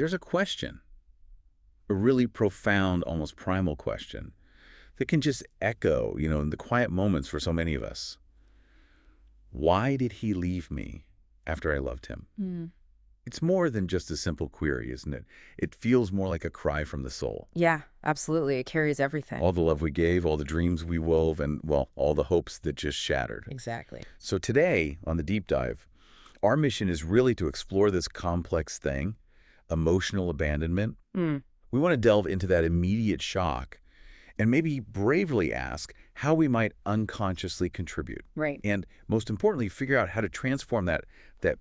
there's a question, a really profound, almost primal question that can just echo, in the quiet moments for so many of us. Why did he leave me after I loved him? Mm. It's more than just a simple query, isn't it? It feels more like a cry from the soul. Yeah, absolutely. It carries everything. All the love we gave, all the dreams we wove, and, well, all the hopes that just shattered. Exactly. So today, on the Deep Dive, our mission is really to explore this complex thing, emotional abandonment. Mm. We want to delve into that immediate shock and maybe bravely ask how we might unconsciously contribute. Right. And most importantly, figure out how to transform that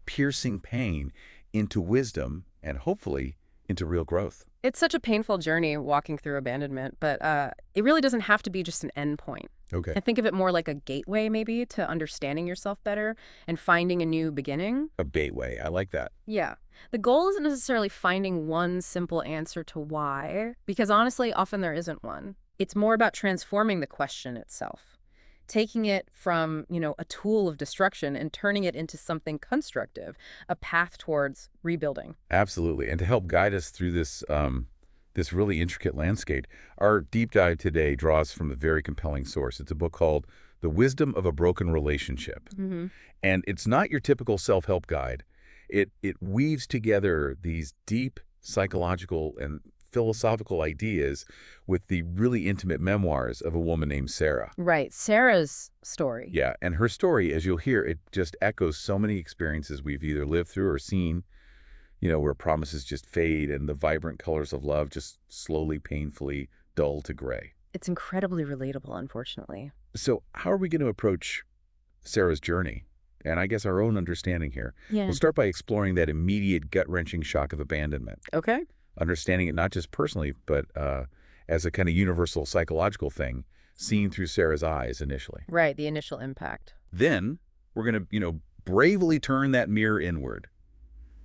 piercing pain into wisdom and hopefully into real growth. It's such a painful journey walking through abandonment, but it really doesn't have to be just an end point. Okay. I think of it more like a gateway, maybe, to understanding yourself better and finding a new beginning. A gateway. I like that. Yeah. The goal isn't necessarily finding one simple answer to why, because honestly, often there isn't one. It's more about transforming the question itself, taking it from, a tool of destruction and turning it into something constructive, a path towards rebuilding. Absolutely. And to help guide us through this really intricate landscape, our deep dive today draws from a very compelling source. It's a book called The Wisdom of a Broken Relationship. Mm-hmm. And it's not your typical self-help guide. It weaves together these deep psychological and philosophical ideas with the really intimate memoirs of a woman named Sarah. Right. Sarah's story. Yeah, and her story, as you'll hear, it just echoes so many experiences we've either lived through or seen, where promises just fade and the vibrant colors of love just slowly, painfully dull to gray. It's incredibly relatable, unfortunately. So how are we going to approach Sarah's journey? And I guess our own understanding here. Yeah. We'll start by exploring that immediate gut-wrenching shock of abandonment. Okay. Understanding it not just personally, but as a kind of universal psychological thing, seen through Sarah's eyes initially. Right, the initial impact. Then we're going to, bravely turn that mirror inward,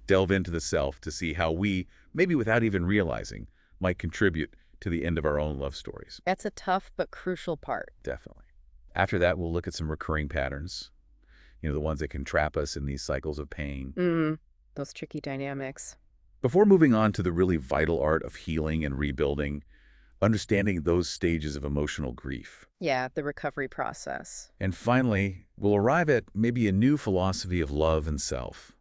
delve into the self to see how we, maybe without even realizing, might contribute to the end of our own love stories. That's a tough but crucial part. Definitely. After that, we'll look at some recurring patterns, the ones that can trap us in these cycles of pain. Those tricky dynamics. Before moving on to the really vital art of healing and rebuilding, understanding those stages of emotional grief. Yeah, the recovery process. And finally, we'll arrive at maybe a new philosophy of love and self.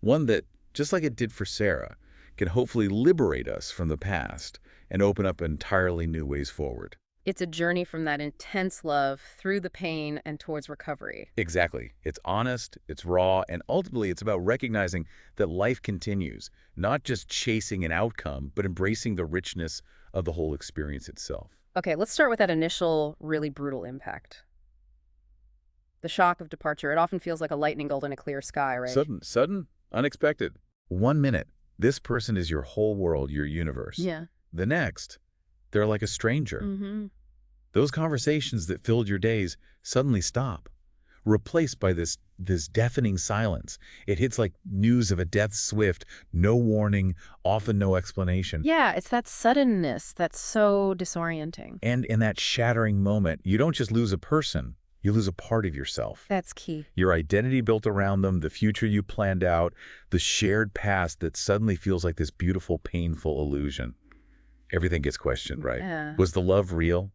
One that, just like it did for Sarah, can hopefully liberate us from the past and open up entirely new ways forward. It's a journey from that intense love through the pain and towards recovery. Exactly. It's honest, it's raw, and ultimately it's about recognizing that life continues, not just chasing an outcome, but embracing the richness of the whole experience itself. Okay, let's start with that initial, really brutal impact. The shock of departure. It often feels like a lightning bolt in a clear sky, right? Sudden, unexpected. 1 minute, this person is your whole world, your universe. Yeah. The next, they're like a stranger. Mm-hmm. Those conversations that filled your days suddenly stop, replaced by this deafening silence. It hits like news of a death swift, no warning, often no explanation. Yeah, it's that suddenness that's so disorienting. And in that shattering moment, you don't just lose a person, you lose a part of yourself. That's key. Your identity built around them, the future you planned out, the shared past that suddenly feels like this beautiful, painful illusion. Everything gets questioned, right? Yeah. Was the love real?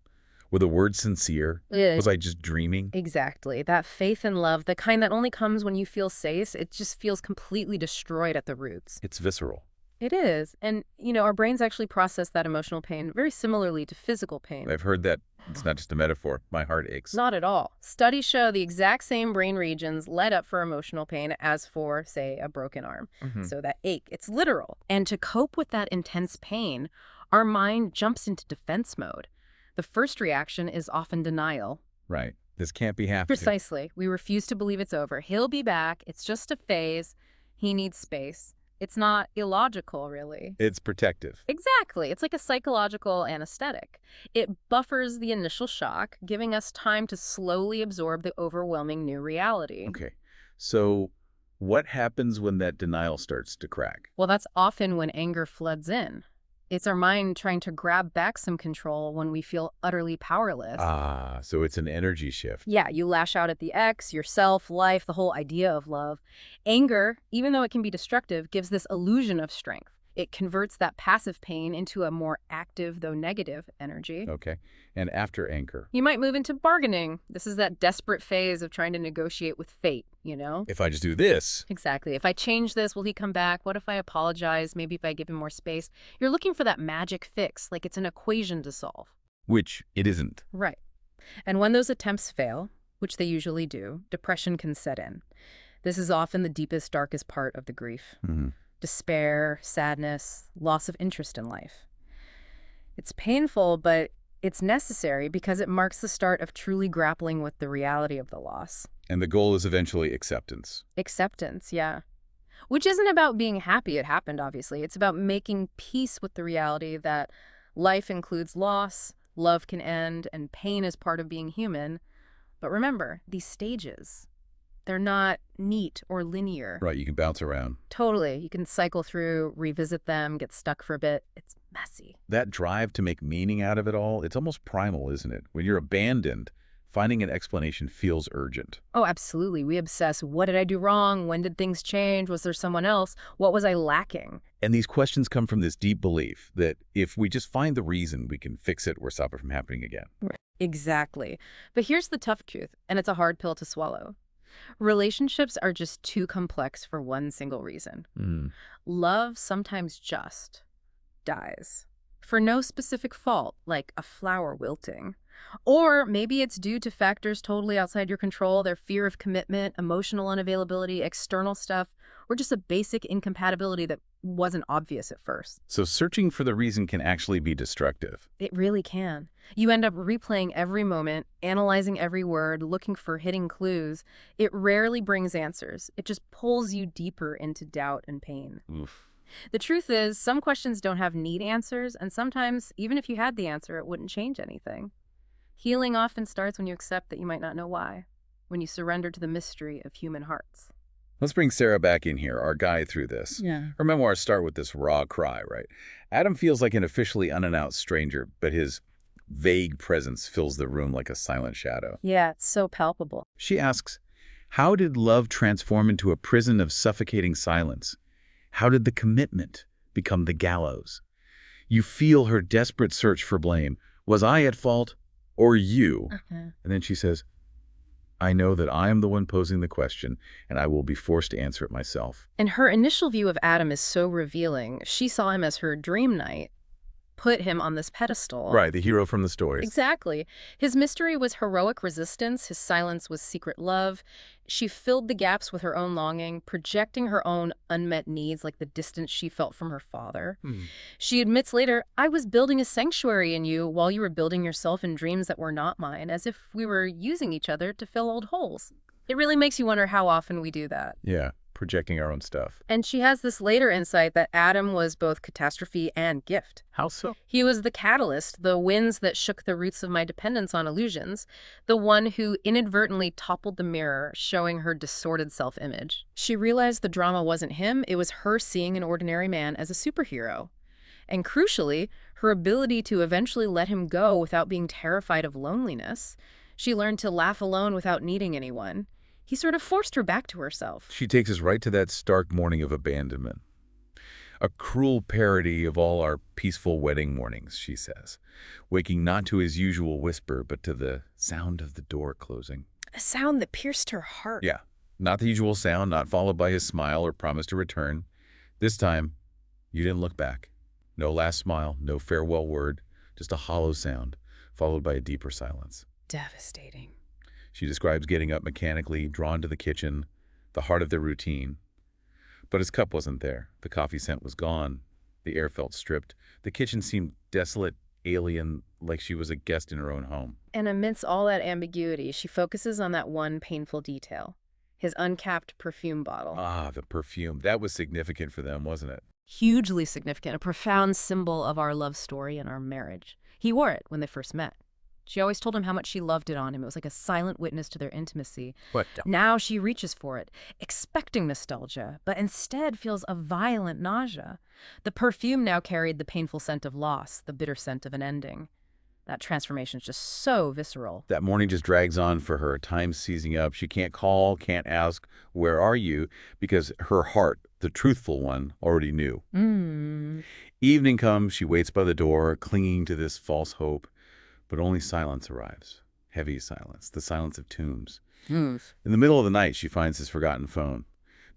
Were the words sincere? Yeah. Was I just dreaming? Exactly. That faith and love, the kind that only comes when you feel safe, it just feels completely destroyed at the roots. It's visceral. It is. And, our brains actually process that emotional pain very similarly to physical pain. I've heard that it's not just a metaphor. My heart aches. Not at all. Studies show the exact same brain regions light up for emotional pain as for, say, a broken arm. So that ache, it's literal. And to cope with that intense pain, our mind jumps into defense mode. The first reaction is often denial. Right. This can't be happening. Precisely. We refuse to believe it's over. He'll be back. It's just a phase. He needs space. It's not illogical, really. It's protective. Exactly. It's like a psychological anesthetic. It buffers the initial shock, giving us time to slowly absorb the overwhelming new reality. Okay. So what happens when that denial starts to crack? Well, that's often when anger floods in. It's our mind trying to grab back some control when we feel utterly powerless. Ah, so it's an energy shift. Yeah, you lash out at the ex, yourself, life, the whole idea of love. Anger, even though it can be destructive, gives this illusion of strength. It converts that passive pain into a more active, though negative, energy. Okay. And after anger, You might move into bargaining. This is that desperate phase of trying to negotiate with fate, you know? if I just do this, Exactly. If I change this, will he come back? What if I apologize? Maybe if I give him more space? You're looking for that magic fix, like it's an equation to solve. which it isn't. Right. And when those attempts fail, which they usually do, depression can set in. This is often the deepest, darkest part of the grief. Mhm. Despair, sadness, loss of interest in life. It's painful, but it's necessary because it marks the start of truly grappling with the reality of the loss. And the goal is eventually acceptance. Acceptance, yeah. Which isn't about being happy it happened, obviously. It's about making peace with the reality that life includes loss, love can end, and pain is part of being human. But remember, these stages, they're not neat or linear. Right, you can bounce around. Totally. You can cycle through, revisit them, get stuck for a bit. It's messy. That drive to make meaning out of it all, it's almost primal, isn't it? When you're abandoned, finding an explanation feels urgent. Oh, absolutely. We obsess. What did I do wrong? When did things change? Was there someone else? What was I lacking? And these questions come from this deep belief that if we just find the reason, we can fix it or stop it from happening again. Right. Exactly. But here's the tough truth, and it's a hard pill to swallow. Relationships are just too complex for one single reason. Mm. Love sometimes just dies for no specific fault, like a flower wilting. Or maybe it's due to factors totally outside your control, their fear of commitment, emotional unavailability, external stuff, or just a basic incompatibility that wasn't obvious at first. So searching for the reason can actually be destructive. It really can. You end up replaying every moment, analyzing every word, looking for hidden clues. It rarely brings answers. It just pulls you deeper into doubt and pain. Oof. The truth is, some questions don't have neat answers, and sometimes, even if you had the answer, it wouldn't change anything. Healing often starts when you accept that you might not know why, when you surrender to the mystery of human hearts. Let's bring Sarah back in here, our guide through this. Yeah. Her memoirs start with this raw cry, right? Adam feels like an officially unannounced stranger, but his vague presence fills the room like a silent shadow. Yeah, it's so palpable. She asks, how did love transform into a prison of suffocating silence? How did the commitment become the gallows? You feel her desperate search for blame. Was I at fault or you? And then she says, I know that I am the one posing the question, and I will be forced to answer it myself. And her initial view of Adam is so revealing. She saw him as her dream knight, put him on this pedestal. Right, the hero from the stories. Exactly. His mystery was heroic resistance. His silence was secret love. She filled the gaps with her own longing, projecting her own unmet needs, like the distance she felt from her father. She admits later, I was building a sanctuary in you while you were building yourself in dreams that were not mine, as if we were using each other to fill old holes. It really makes you wonder how often we do that. Yeah, projecting our own stuff. And she has this later insight that Adam was both catastrophe and gift. How so? He was the catalyst, the winds that shook the roots of my dependence on illusions, the one who inadvertently toppled the mirror, showing her distorted self-image. She realized the drama wasn't him, it was her seeing an ordinary man as a superhero. And crucially, her ability to eventually let him go without being terrified of loneliness. She learned to laugh alone without needing anyone. He sort of forced her back to herself. She takes us right to that stark morning of abandonment. A cruel parody of all our peaceful wedding mornings, she says, waking not to his usual whisper, but to the sound of the door closing. A sound that pierced her heart. Yeah, not the usual sound, not followed by his smile or promise to return. This time, you didn't look back. No last smile, no farewell word, just a hollow sound, followed by a deeper silence. Devastating. She describes getting up mechanically, drawn to the kitchen, the heart of their routine. But his cup wasn't there. The coffee scent was gone. The air felt stripped. The kitchen seemed desolate, alien, like she was a guest in her own home. And amidst all that ambiguity, she focuses on that one painful detail. His uncapped perfume bottle. Ah, the perfume. That was significant for them, wasn't it? Hugely significant, a profound symbol of our love story and our marriage. He wore it when they first met. She always told him how much she loved it on him. It was like a silent witness to their intimacy. What? Now she reaches for it, expecting nostalgia, but instead feels a violent nausea. The perfume now carried the painful scent of loss, the bitter scent of an ending. That transformation is just so visceral. That morning just drags on for her, time seizing up. She can't call, can't ask, where are you? Because her heart, the truthful one, already knew. Mm. Evening comes, she waits by the door, clinging to this false hope, but only silence arrives. Heavy silence, the silence of tombs. Mm. In the middle of the night, she finds his forgotten phone.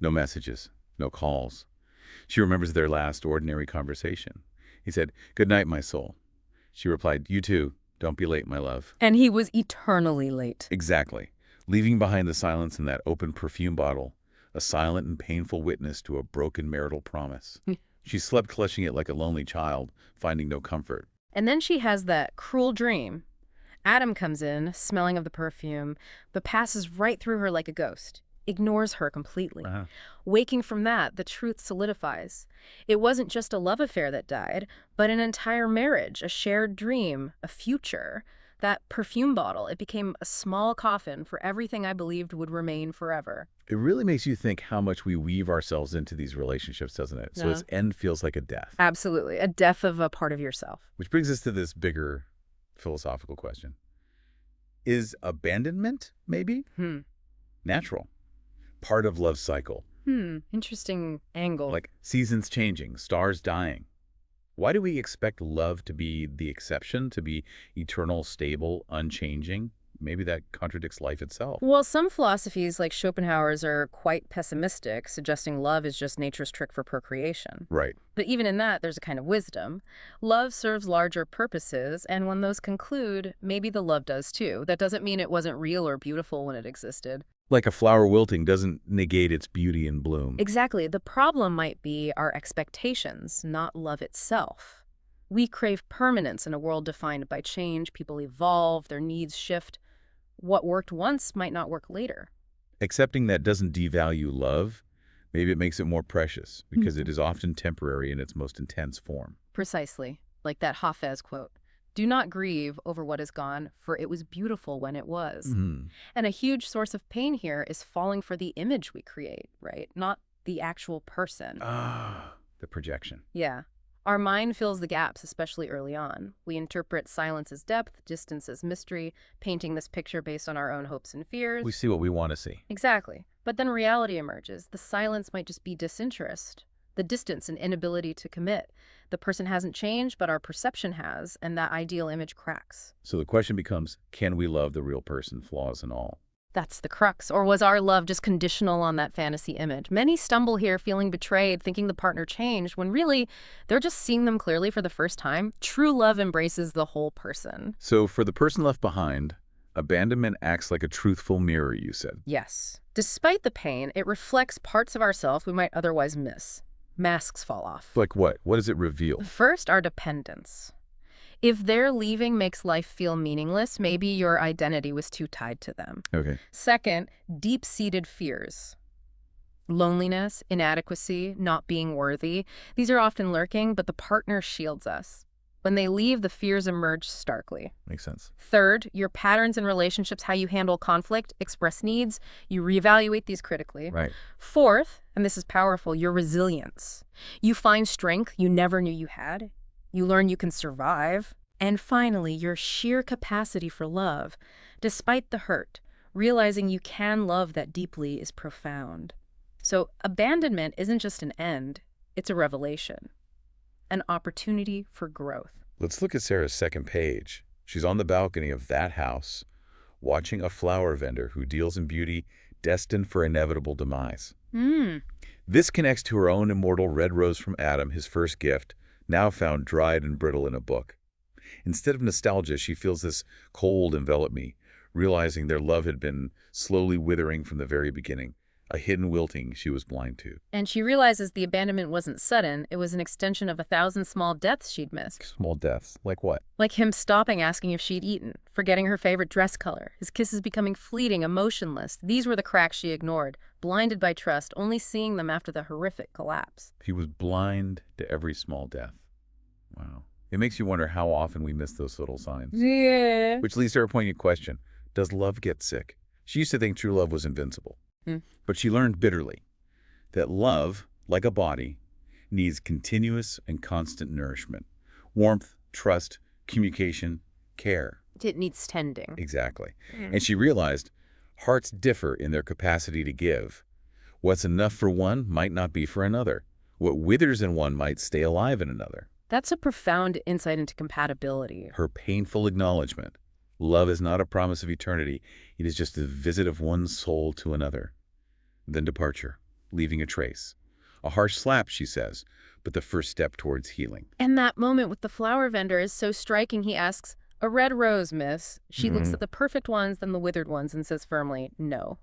No messages, no calls. She remembers their last ordinary conversation. He said, "Good night, my soul." She replied, "You too. Don't be late, my love." And he was eternally late. Exactly. Leaving behind the silence in that open perfume bottle, a silent and painful witness to a broken marital promise. She slept clutching it like a lonely child, finding no comfort. And then she has that cruel dream. Adam comes in, smelling of the perfume, but passes right through her like a ghost, ignores her completely. Waking from that, the truth solidifies. It wasn't just a love affair that died, but an entire marriage, a shared dream, a future. That perfume bottle, it became a small coffin for everything I believed would remain forever. It really makes you think how much we weave ourselves into these relationships, doesn't it? So Yeah. its end feels like a death. Absolutely. A death of a part of yourself. Which brings us to this bigger philosophical question. Is abandonment, maybe, natural? Part of love's cycle. Interesting angle. Like seasons changing, stars dying. Why do we expect love to be the exception, to be eternal, stable, unchanging? Maybe that contradicts life itself. Well, some philosophies, like Schopenhauer's, are quite pessimistic, suggesting love is just nature's trick for procreation. Right. But even in that, there's a kind of wisdom. Love serves larger purposes, and when those conclude, maybe the love does too. That doesn't mean it wasn't real or beautiful when it existed. Like a flower wilting doesn't negate its beauty and bloom. Exactly. The problem might be our expectations, not love itself. We crave permanence in a world defined by change. People evolve, their needs shift. What worked once might not work later. Accepting that doesn't devalue love. Maybe it makes it more precious because it is often temporary in its most intense form. Precisely. Like that Hafez quote. Do not grieve over what is gone, for it was beautiful when it was. And a huge source of pain here is falling for the image we create, right? Not the actual person. The projection. Yeah. Our mind fills the gaps, especially early on. We interpret silence as depth, distance as mystery, painting this picture based on our own hopes and fears. We see what we want to see. Exactly. But then reality emerges. The silence might just be disinterest. The distance and inability to commit. The person hasn't changed, but our perception has, and that ideal image cracks. So the question becomes, can we love the real person, flaws and all? That's the crux. Or was our love just conditional on that fantasy image? Many stumble here feeling betrayed, thinking the partner changed, when really they're just seeing them clearly for the first time. True love embraces the whole person. So for the person left behind, abandonment acts like a truthful mirror, you said. Yes. Despite the pain, it reflects parts of ourselves we might otherwise miss. Masks fall off. Like what? What does it reveal? First, our dependence. If their leaving makes life feel meaningless, maybe your identity was too tied to them. Okay. Second, deep-seated fears. Loneliness, inadequacy, not being worthy. These are often lurking, but the partner shields us. When they leave, the fears emerge starkly. Makes sense. Third, your patterns in relationships, how you handle conflict, express needs, you reevaluate these critically. Right. Fourth, and this is powerful, your resilience. You find strength you never knew you had. You learn you can survive. And finally, your sheer capacity for love. Despite the hurt, realizing you can love that deeply is profound. So abandonment isn't just an end, it's a revelation. An opportunity for growth. Let's look at Sarah's second page. She's on the balcony of that house, watching a flower vendor who deals in beauty destined for inevitable demise. This connects to her own immortal red rose from Adam, his first gift, now found dried and brittle in a book. Instead of nostalgia, she feels this cold envelop me, realizing their love had been slowly withering from the very beginning, a hidden wilting she was blind to. And she realizes the abandonment wasn't sudden, it was an extension of 1,000 small deaths she'd missed. Small deaths, like what? Like him stopping asking if she'd eaten, forgetting her favorite dress color, his kisses becoming fleeting, emotionless. These were the cracks she ignored, blinded by trust, only seeing them after the horrific collapse. He was blind to every small death. Wow. It makes you wonder how often we miss those little signs. Yeah. Which leads to her poignant question. Does love get sick? She used to think true love was invincible. But she learned bitterly that love, like a body, needs continuous and constant nourishment. Warmth, trust, communication, care. It needs tending. Exactly. And she realized hearts differ in their capacity to give. What's enough for one might not be for another. What withers in one might stay alive in another. That's a profound insight into compatibility. Her painful acknowledgement. Love is not a promise of eternity. It is just the visit of one soul to another. Then departure, leaving a trace. A harsh slap, she says, but the first step towards healing. And that moment with the flower vendor is so striking. He asks, "A red rose, miss." She looks at the perfect ones, then the withered ones, and says firmly, "No,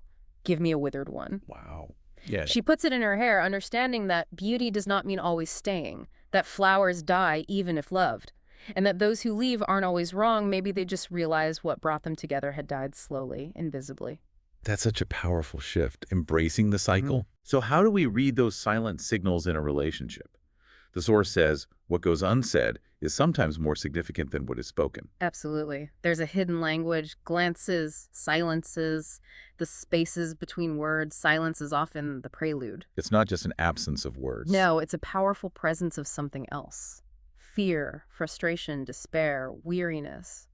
give me a withered one." Wow. Yes. She puts it in her hair, understanding that beauty does not mean always staying, that flowers die even if loved, and that those who leave aren't always wrong. Maybe they just realized what brought them together had died slowly, invisibly. That's such a powerful shift, embracing the cycle. So how do we read those silent signals in a relationship? The source says, what goes unsaid is sometimes more significant than what is spoken. Absolutely. There's a hidden language, glances, silences, the spaces between words. Silence is often the prelude. It's not just an absence of words. No, it's a powerful presence of something else. Fear, frustration, despair, weariness.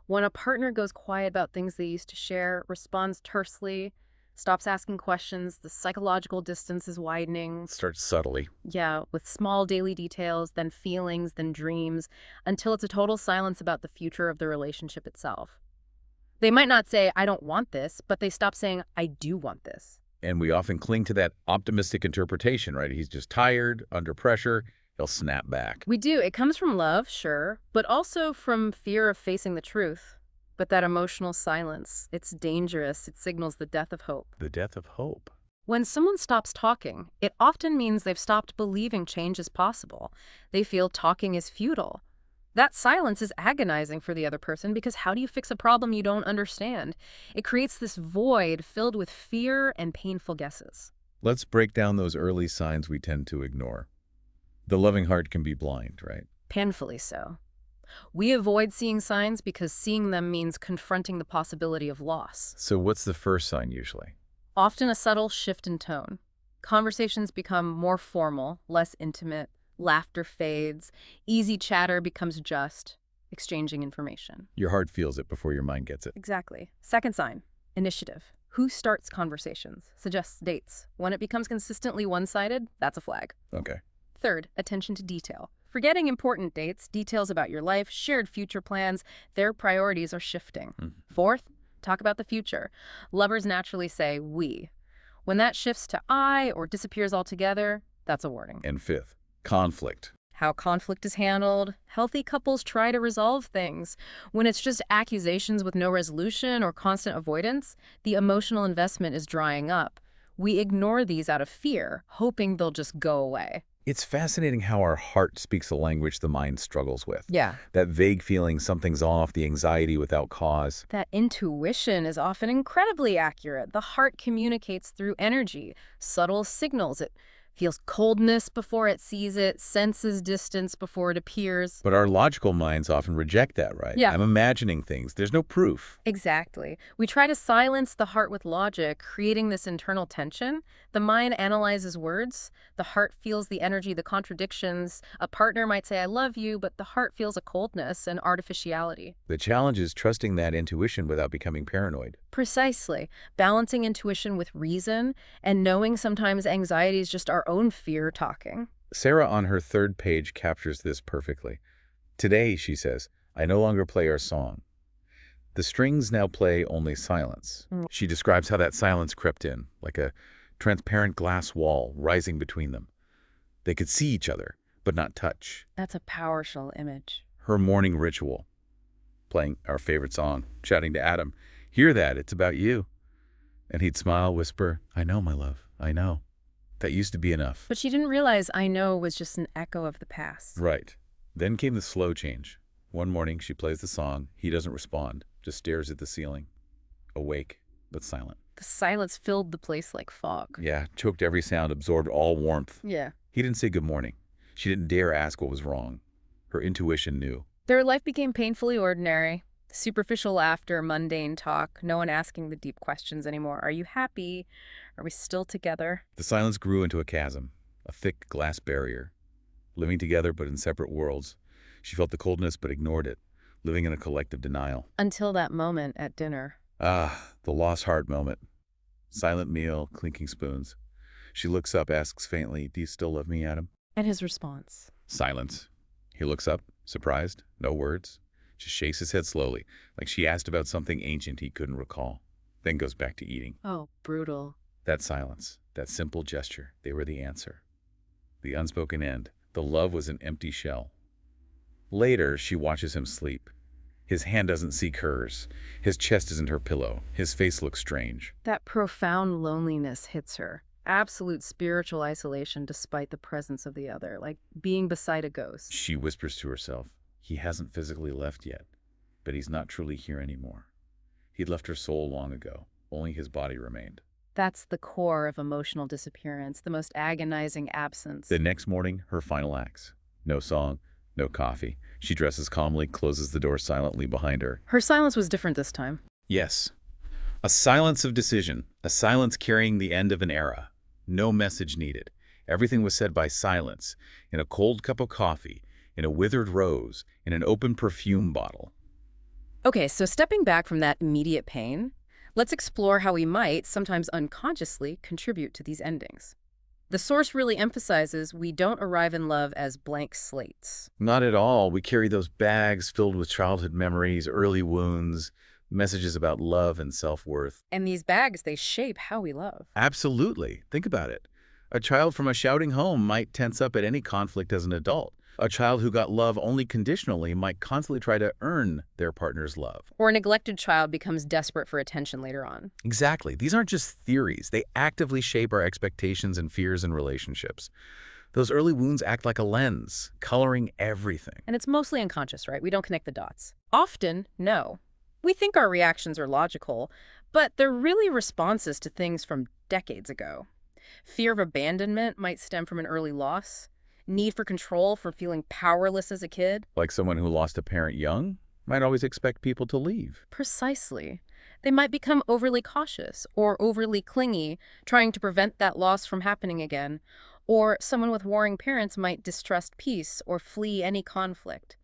When a partner goes quiet about things they used to share, responds tersely, stops asking questions, the psychological distance is widening. Starts subtly. Yeah, with small daily details, then feelings, then dreams, until it's a total silence about the future of the relationship itself. They might not say, "I don't want this," but they stop saying, "I do want this." And we often cling to that optimistic interpretation, right? He's just tired, under pressure, he'll snap back. We do. It comes from love, sure, but also from fear of facing the truth. But that emotional silence, it's dangerous. It signals the death of hope. The death of hope. When someone stops talking, it often means they've stopped believing change is possible. They feel talking is futile. That silence is agonizing for the other person because how do you fix a problem you don't understand? It creates this void filled with fear and painful guesses. Let's break down those early signs we tend to ignore. The loving heart can be blind, right? Painfully so. We avoid seeing signs because seeing them means confronting the possibility of loss. So what's the first sign usually? Often a subtle shift in tone. Conversations become more formal, less intimate, laughter fades, easy chatter becomes just exchanging information. Your heart feels it before your mind gets it. Exactly. Second sign, initiative. Who starts conversations, suggests dates. When it becomes consistently one-sided, that's a flag. Okay. Third, attention to detail. Forgetting important dates, details about your life, shared future plans, their priorities are shifting. Fourth, talk about the future. Lovers naturally say we. When that shifts to I or disappears altogether, that's a warning. And fifth, conflict. How conflict is handled. Healthy couples try to resolve things. When it's just accusations with no resolution or constant avoidance, the emotional investment is drying up. We ignore these out of fear, hoping they'll just go away. It's fascinating how our heart speaks a language the mind struggles with. Yeah. That vague feeling something's off, the anxiety without cause. That intuition is often incredibly accurate. The heart communicates through energy, subtle signals. It feels coldness before it sees it, senses distance before it appears. But our logical minds often reject that, right? Yeah. I'm imagining things. There's no proof. Exactly. We try to silence the heart with logic, creating this internal tension. The mind analyzes words. The heart feels the energy, the contradictions. A partner might say, "I love you," but the heart feels a coldness and artificiality. The challenge is trusting that intuition without becoming paranoid. Precisely. Balancing intuition with reason and knowing sometimes anxiety is just our own fear talking. Sarah on her third page captures this perfectly. Today, she says, I no longer play our song. The strings now play only silence. She describes how that silence crept in, like a transparent glass wall rising between them. They could see each other, but not touch. That's a powerful image. Her morning ritual, playing our favorite song, shouting to Adam, "Hear that, it's about you." And he'd smile, whisper, "I know, my love, I know." That used to be enough. But she didn't realize "I know" was just an echo of the past. Right. Then came the slow change. One morning, she plays the song. He doesn't respond, just stares at the ceiling. Awake, but silent. The silence filled the place like fog. Yeah, choked every sound, absorbed all warmth. Yeah. He didn't say good morning. She didn't dare ask what was wrong. Her intuition knew. Their life became painfully ordinary. Superficial laughter, mundane talk, no one asking the deep questions anymore. Are you happy? Are we still together? The silence grew into a chasm, a thick glass barrier. Living together but in separate worlds, she felt the coldness but ignored it, living in a collective denial. Until that moment at dinner. Ah, the lost heart moment. Silent meal, clinking spoons. She looks up, asks faintly, "Do you still love me, Adam?" And his response? Silence. He looks up, surprised, no words. Just shakes his head slowly, like she asked about something ancient he couldn't recall. Then goes back to eating. Oh, brutal. That silence, that simple gesture, they were the answer. The unspoken end. The love was an empty shell. Later, she watches him sleep. His hand doesn't seek hers. His chest isn't her pillow. His face looks strange. That profound loneliness hits her. Absolute spiritual isolation despite the presence of the other, like being beside a ghost. She whispers to herself, he hasn't physically left yet, but he's not truly here anymore. He'd left her soul long ago. Only his body remained. That's the core of emotional disappearance, the most agonizing absence. The next morning, her final acts. No song, no coffee. She dresses calmly, closes the door silently behind her. Her silence was different this time. Yes. A silence of decision, a silence carrying the end of an era. No message needed. Everything was said by silence, in a cold cup of coffee, in a withered rose, in an open perfume bottle. Okay, so stepping back from that immediate pain, let's explore how we might, sometimes unconsciously, contribute to these endings. The source really emphasizes we don't arrive in love as blank slates. Not at all. We carry those bags filled with childhood memories, early wounds, messages about love and self-worth. And these bags, they shape how we love. Absolutely. Think about it. A child from a shouting home might tense up at any conflict as an adult. A child who got love only conditionally might constantly try to earn their partner's love. Or a neglected child becomes desperate for attention later on. Exactly. These aren't just theories. They actively shape our expectations and fears in relationships. Those early wounds act like a lens, coloring everything. And it's mostly unconscious, right? We don't connect the dots. Often, no. We think our reactions are logical, but they're really responses to things from decades ago. Fear of abandonment might stem from an early loss. Need for control from feeling powerless as a kid. Like someone who lost a parent young might always expect people to leave. Precisely. They might become overly cautious or overly clingy, trying to prevent that loss from happening again. Or someone with warring parents might distrust peace or flee any conflict.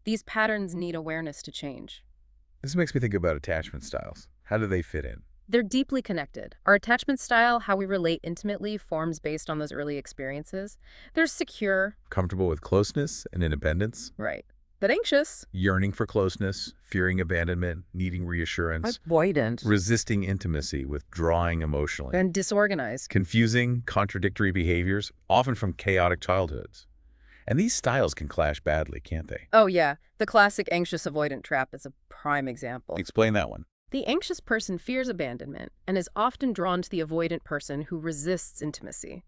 These patterns need awareness to change. This makes me think about attachment styles. How do they fit in? They're deeply connected. Our attachment style, how we relate intimately, forms based on those early experiences. There's secure. Comfortable with closeness and independence. Right. But anxious. Yearning for closeness, fearing abandonment, needing reassurance. Avoidant. Resisting intimacy, withdrawing emotionally. And disorganized. Confusing, contradictory behaviors, often from chaotic childhoods. And these styles can clash badly, can't they? Oh yeah, the classic anxious avoidant trap is a prime example. Explain that one. The anxious person fears abandonment and is often drawn to the avoidant person who resists intimacy.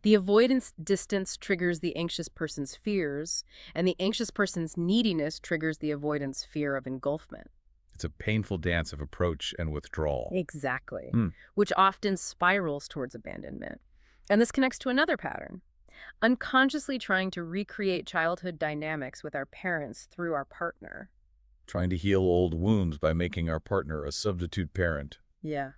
The avoidance distance triggers the anxious person's fears, and the anxious person's neediness triggers the avoidant's fear of engulfment. It's a painful dance of approach and withdrawal. Exactly, which often spirals towards abandonment. And this connects to another pattern. Unconsciously trying to recreate childhood dynamics with our parents through our partner. Trying to heal old wounds by making our partner a substitute parent. Yeah.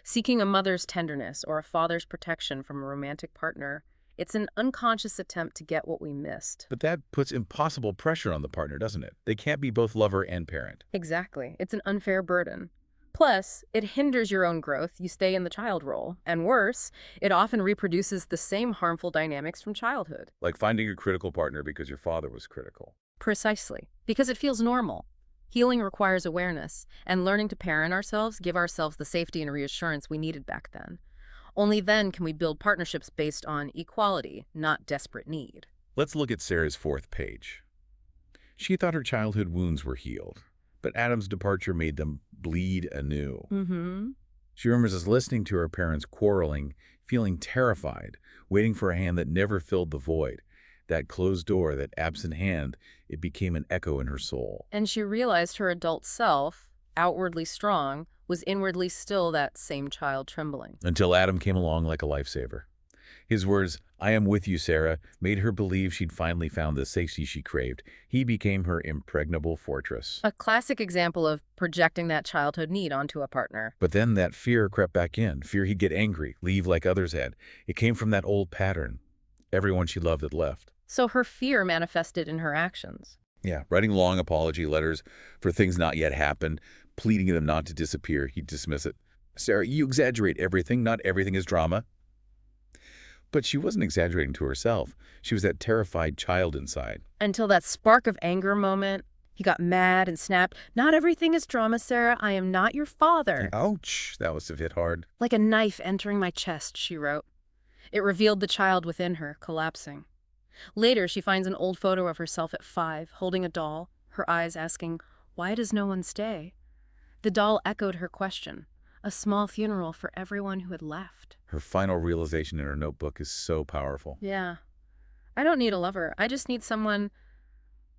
Seeking a mother's tenderness or a father's protection from a romantic partner, it's an unconscious attempt to get what we missed. But that puts impossible pressure on the partner, doesn't it? They can't be both lover and parent. Exactly. It's an unfair burden. Plus, it hinders your own growth. You stay in the child role. And worse, it often reproduces the same harmful dynamics from childhood. Like finding a critical partner because your father was critical. Precisely. Because it feels normal. Healing requires awareness, and learning to parent ourselves, give ourselves the safety and reassurance we needed back then. Only then can we build partnerships based on equality, not desperate need. Let's look at Sarah's fourth page. She thought her childhood wounds were healed, but Adam's departure made them bleed anew. She remembers us listening to her parents quarreling, feeling terrified, waiting for a hand that never filled the void. That closed door, that absent hand, it became an echo in her soul. And she realized her adult self, outwardly strong, was inwardly still that same child trembling. Until Adam came along like a lifesaver. His words, "I am with you, Sarah," made her believe she'd finally found the safety she craved. He became her impregnable fortress. A classic example of projecting that childhood need onto a partner. But then that fear crept back in. Fear he'd get angry, leave like others had. It came from that old pattern. Everyone she loved had left. So her fear manifested in her actions. Yeah, writing long apology letters for things not yet happened, pleading them not to disappear. He'd dismiss it. "Sarah, you exaggerate everything. Not everything is drama." But she wasn't exaggerating to herself. She was that terrified child inside. Until that spark of anger moment, he got mad and snapped, "Not everything is drama, Sarah. I am not your father." Ouch, that must have hit hard. Like a knife entering my chest, she wrote. It revealed the child within her, collapsing. Later, she finds an old photo of herself at 5, holding a doll, her eyes asking, "Why does no one stay?" The doll echoed her question, a small funeral for everyone who had left. Her final realization in her notebook is so powerful. Yeah. I don't need a lover. I just need someone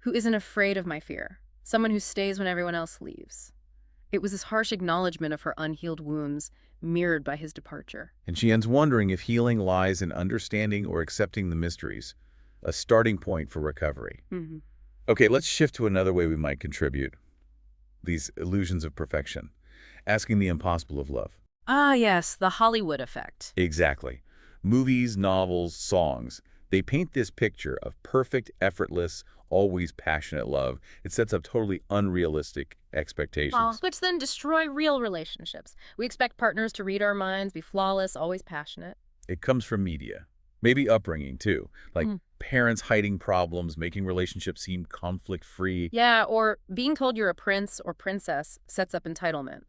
who isn't afraid of my fear. Someone who stays when everyone else leaves. It was this harsh acknowledgement of her unhealed wounds, mirrored by his departure. And she ends wondering if healing lies in understanding or accepting the mysteries, a starting point for recovery. Mm-hmm. Okay, let's shift to another way we might contribute. These illusions of perfection. Asking the impossible of love. Ah, yes, the Hollywood effect. Exactly. Movies, novels, songs. They paint this picture of perfect, effortless, always passionate love. It sets up totally unrealistic expectations. Which then destroy real relationships. We expect partners to read our minds, be flawless, always passionate. It comes from media. Maybe upbringing, too. Like parents hiding problems, making relationships seem conflict-free. Yeah, or being told you're a prince or princess sets up entitlement.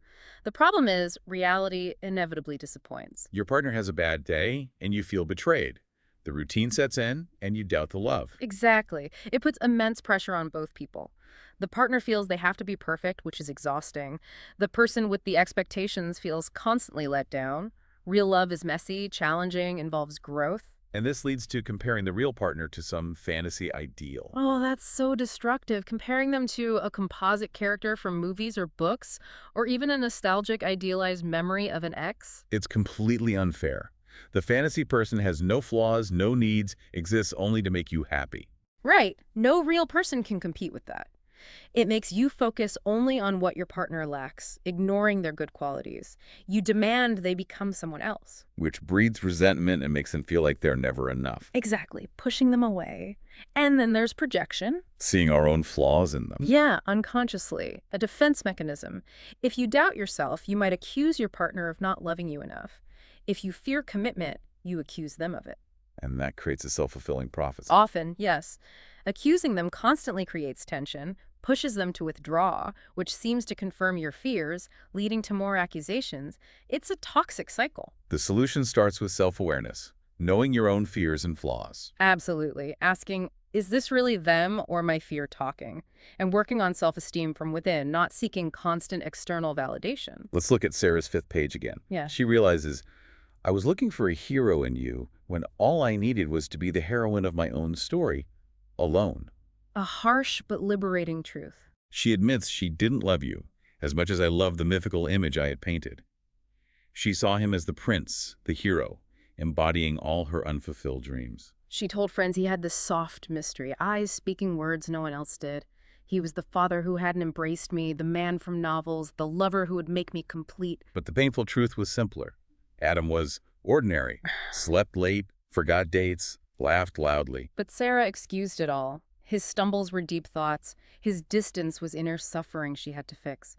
The problem is, reality inevitably disappoints. Your partner has a bad day, and you feel betrayed. The routine sets in, and you doubt the love. Exactly. It puts immense pressure on both people. The partner feels they have to be perfect, which is exhausting. The person with the expectations feels constantly let down. Real love is messy, challenging, involves growth. And this leads to comparing the real partner to some fantasy ideal. Oh, that's so destructive. Comparing them to a composite character from movies or books, or even a nostalgic, idealized memory of an ex. It's completely unfair. The fantasy person has no flaws, no needs, exists only to make you happy. Right. No real person can compete with that. It makes you focus only on what your partner lacks, ignoring their good qualities. You demand they become someone else. Which breeds resentment and makes them feel like they're never enough. Exactly. Pushing them away. And then there's projection. Seeing our own flaws in them. Yeah, unconsciously. A defense mechanism. If you doubt yourself, you might accuse your partner of not loving you enough. If you fear commitment, you accuse them of it. And that creates a self-fulfilling prophecy. Often, yes. Accusing them constantly creates tension, pushes them to withdraw, which seems to confirm your fears, leading to more accusations. It's a toxic cycle. The solution starts with self-awareness, knowing your own fears and flaws. Absolutely. Asking, is this really them or my fear talking? And working on self-esteem from within, not seeking constant external validation. Let's look at Sarah's 5th page again. Yeah. She realizes, I was looking for a hero in you when all I needed was to be the heroine of my own story, alone. A harsh but liberating truth. She admits she didn't love you as much as I loved the mythical image I had painted. She saw him as the prince, the hero, embodying all her unfulfilled dreams. She told friends he had this soft mystery, eyes speaking words no one else did. He was the father who hadn't embraced me, the man from novels, the lover who would make me complete. But the painful truth was simpler. Adam was ordinary, slept late, forgot dates, laughed loudly. But Sarah excused it all. His stumbles were deep thoughts. His distance was inner suffering she had to fix.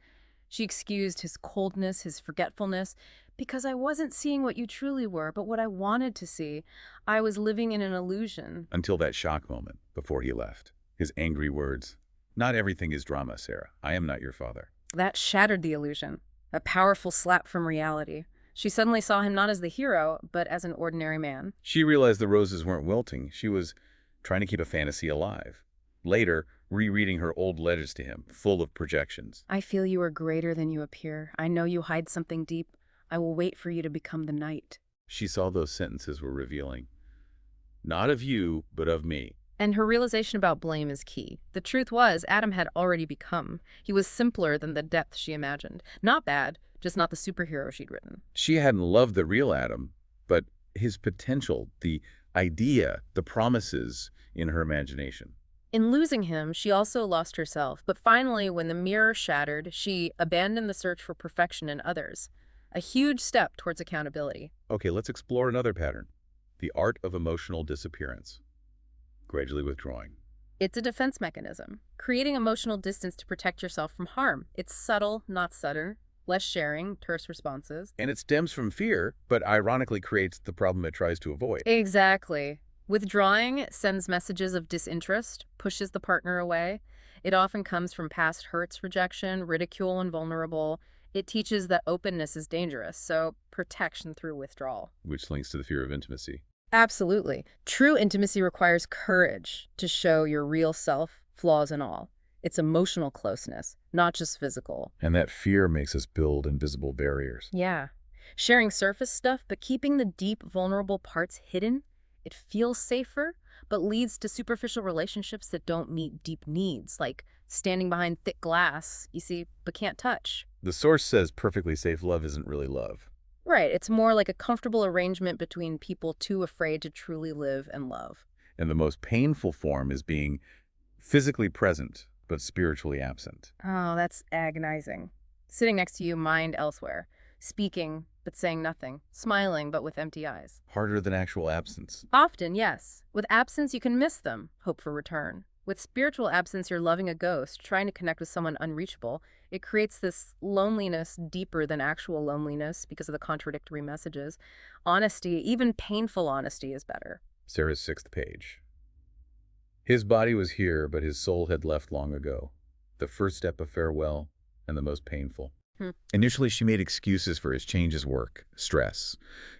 She excused his coldness, his forgetfulness, because I wasn't seeing what you truly were, but what I wanted to see. I was living in an illusion. Until that shock moment before he left. His angry words. Not everything is drama, Sarah. I am not your father. That shattered the illusion. A powerful slap from reality. She suddenly saw him not as the hero, but as an ordinary man. She realized the roses weren't wilting. She was trying to keep a fantasy alive. Later, rereading her old letters to him, full of projections. I feel you are greater than you appear. I know you hide something deep. I will wait for you to become the night. She saw those sentences were revealing. Not of you, but of me. And her realization about blame is key. The truth was, Adam had already become. He was simpler than the depth she imagined. Not bad, just not the superhero she'd written. She hadn't loved the real Adam, but his potential, the idea, the promises in her imagination. In losing him, she also lost herself. But finally, when the mirror shattered, she abandoned the search for perfection in others. A huge step towards accountability. Okay, let's explore another pattern. The art of emotional disappearance. Gradually withdrawing. It's a defense mechanism, creating emotional distance to protect yourself from harm. It's subtle, not sudden. Less sharing, terse responses. And it stems from fear, but ironically creates the problem it tries to avoid. Exactly. Withdrawing sends messages of disinterest, pushes the partner away. It often comes from past hurts, rejection, ridicule, and vulnerable. It teaches that openness is dangerous, so protection through withdrawal. Which links to the fear of intimacy. Absolutely. True intimacy requires courage to show your real self, flaws and all. It's emotional closeness, not just physical. And that fear makes us build invisible barriers. Yeah. Sharing surface stuff, but keeping the deep, vulnerable parts hidden, it feels safer, but leads to superficial relationships that don't meet deep needs, like standing behind thick glass, you see, but can't touch. The source says perfectly safe love isn't really love. Right, it's more like a comfortable arrangement between people too afraid to truly live and love. And the most painful form is being physically present, but spiritually absent. Oh, that's agonizing. Sitting next to you, mind elsewhere. Speaking, but saying nothing. Smiling, but with empty eyes. Harder than actual absence. Often, yes. With absence, you can miss them, hope for return. With spiritual absence, you're loving a ghost, trying to connect with someone unreachable. It creates this loneliness deeper than actual loneliness because of the contradictory messages. Honesty, even painful honesty, is better. Sarah's sixth page. His body was here, but his soul had left long ago. The first step of farewell, and the most painful. Initially, she made excuses for his changes, work, stress,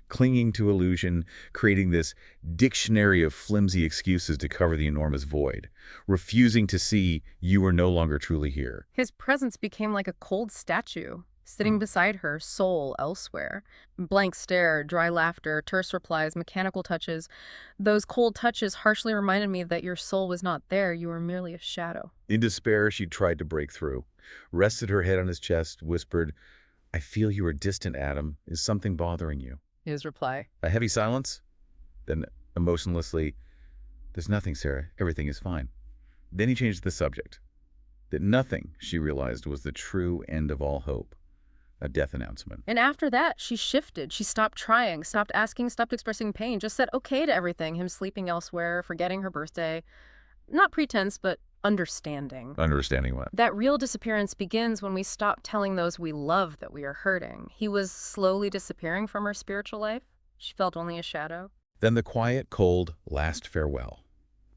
clinging to illusion, creating this dictionary of flimsy excuses to cover the enormous void, refusing to see you were no longer truly here. His presence became like a cold statue, sitting beside her, soul elsewhere. Blank stare, dry laughter, terse replies, mechanical touches. Those cold touches harshly reminded me that your soul was not there, you were merely a shadow. In despair, she tried to break through, rested her head on his chest, whispered, "I feel you are distant, Adam. Is something bothering you?" His reply. A heavy silence. Then, emotionlessly, "There's nothing, Sarah. Everything is fine." Then he changed the subject. That nothing, she realized, was the true end of all hope. A death announcement. And after that, she shifted. She stopped trying, stopped asking, stopped expressing pain, just said okay to everything, him sleeping elsewhere, forgetting her birthday. Not pretense, but understanding. Understanding what? That real disappearance begins when we stop telling those we love that we are hurting. He was slowly disappearing from her spiritual life. She felt only a shadow. Then the quiet, cold, last farewell.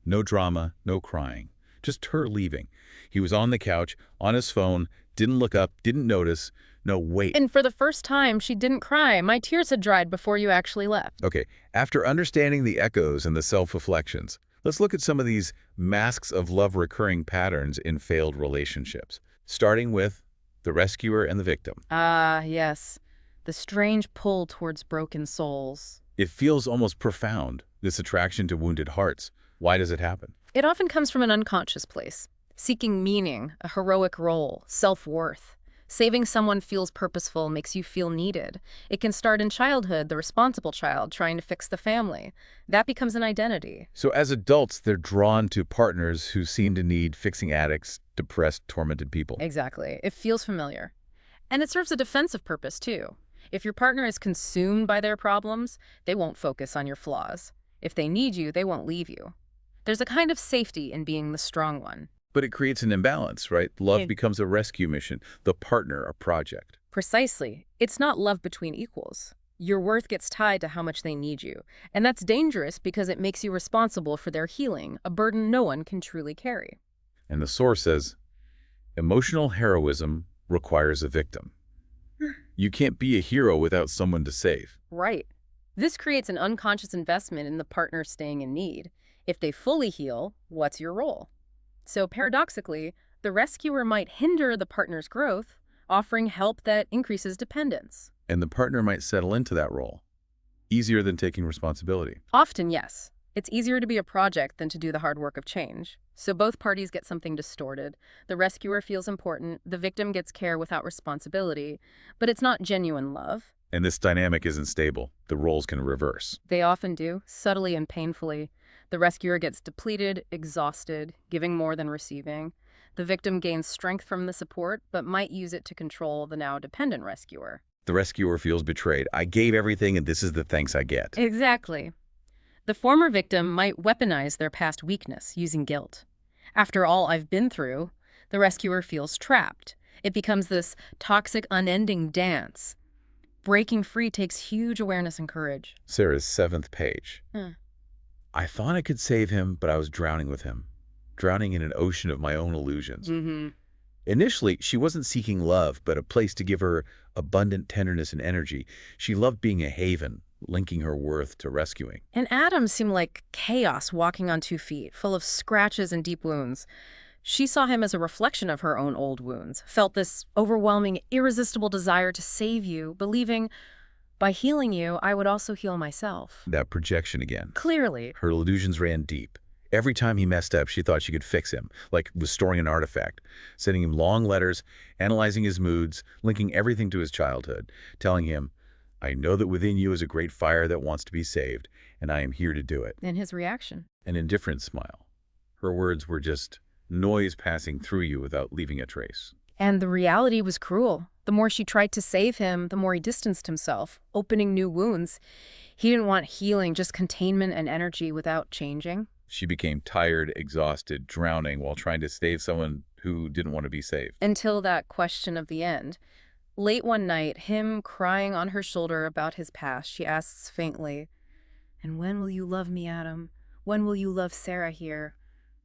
No drama, no crying. Just her leaving. He was on the couch, on his phone, didn't look up, didn't notice. No, wait. And for the first time, she didn't cry. My tears had dried before you actually left. Okay, after understanding the echoes and the self-reflections, let's look at some of these masks of love recurring patterns in failed relationships, starting with the rescuer and the victim. Ah, yes. The strange pull towards broken souls. It feels almost profound, this attraction to wounded hearts. Why does it happen? It often comes from an unconscious place, seeking meaning, a heroic role, self-worth. Saving someone feels purposeful, makes you feel needed. It can start in childhood, the responsible child trying to fix the family. That becomes an identity. So as adults, they're drawn to partners who seem to need fixing addicts, depressed, tormented people. Exactly. It feels familiar. And it serves a defensive purpose, too. If your partner is consumed by their problems, they won't focus on your flaws. If they need you, they won't leave you. There's a kind of safety in being the strong one. But it creates an imbalance, right? Love becomes a rescue mission, the partner a project. Precisely. It's not love between equals. Your worth gets tied to how much they need you. And that's dangerous because it makes you responsible for their healing, a burden no one can truly carry. And the source says, emotional heroism requires a victim. You can't be a hero without someone to save. Right. This creates an unconscious investment in the partner staying in need. If they fully heal, what's your role? So paradoxically, the rescuer might hinder the partner's growth, offering help that increases dependence. And the partner might settle into that role. Easier than taking responsibility. Often, yes. It's easier to be a project than to do the hard work of change. So both parties get something distorted. The rescuer feels important, the victim gets care without responsibility, but it's not genuine love. And this dynamic isn't stable. The roles can reverse. They often do, subtly and painfully. The rescuer gets depleted, exhausted, giving more than receiving. The victim gains strength from the support, but might use it to control the now dependent rescuer. The rescuer feels betrayed. I gave everything and this is the thanks I get. Exactly. The former victim might weaponize their past weakness using guilt. After all I've been through, the rescuer feels trapped. It becomes this toxic, unending dance. Breaking free takes huge awareness and courage. Sarah's 7th page. Hmm. I thought I could save him, but I was drowning with him, drowning in an ocean of my own illusions. Mm-hmm. Initially, she wasn't seeking love, but a place to give her abundant tenderness and energy. She loved being a haven, linking her worth to rescuing. And Adam seemed like chaos walking on 2 feet, full of scratches and deep wounds. She saw him as a reflection of her own old wounds, felt this overwhelming, irresistible desire to save you, believing, by healing you, I would also heal myself. That projection again. Clearly. Her illusions ran deep. Every time he messed up, she thought she could fix him, like restoring an artifact, sending him long letters, analyzing his moods, linking everything to his childhood, telling him, I know that within you is a great fire that wants to be saved, and I am here to do it. And his reaction. An indifferent smile. Her words were just noise passing through you without leaving a trace. And the reality was cruel. The more she tried to save him, the more he distanced himself, opening new wounds. He didn't want healing, just containment and energy without changing. She became tired, exhausted, drowning while trying to save someone who didn't want to be saved. Until that question of the end. Late one night, him crying on her shoulder about his past, she asks faintly, and when will you love me, Adam? When will you love Sarah here?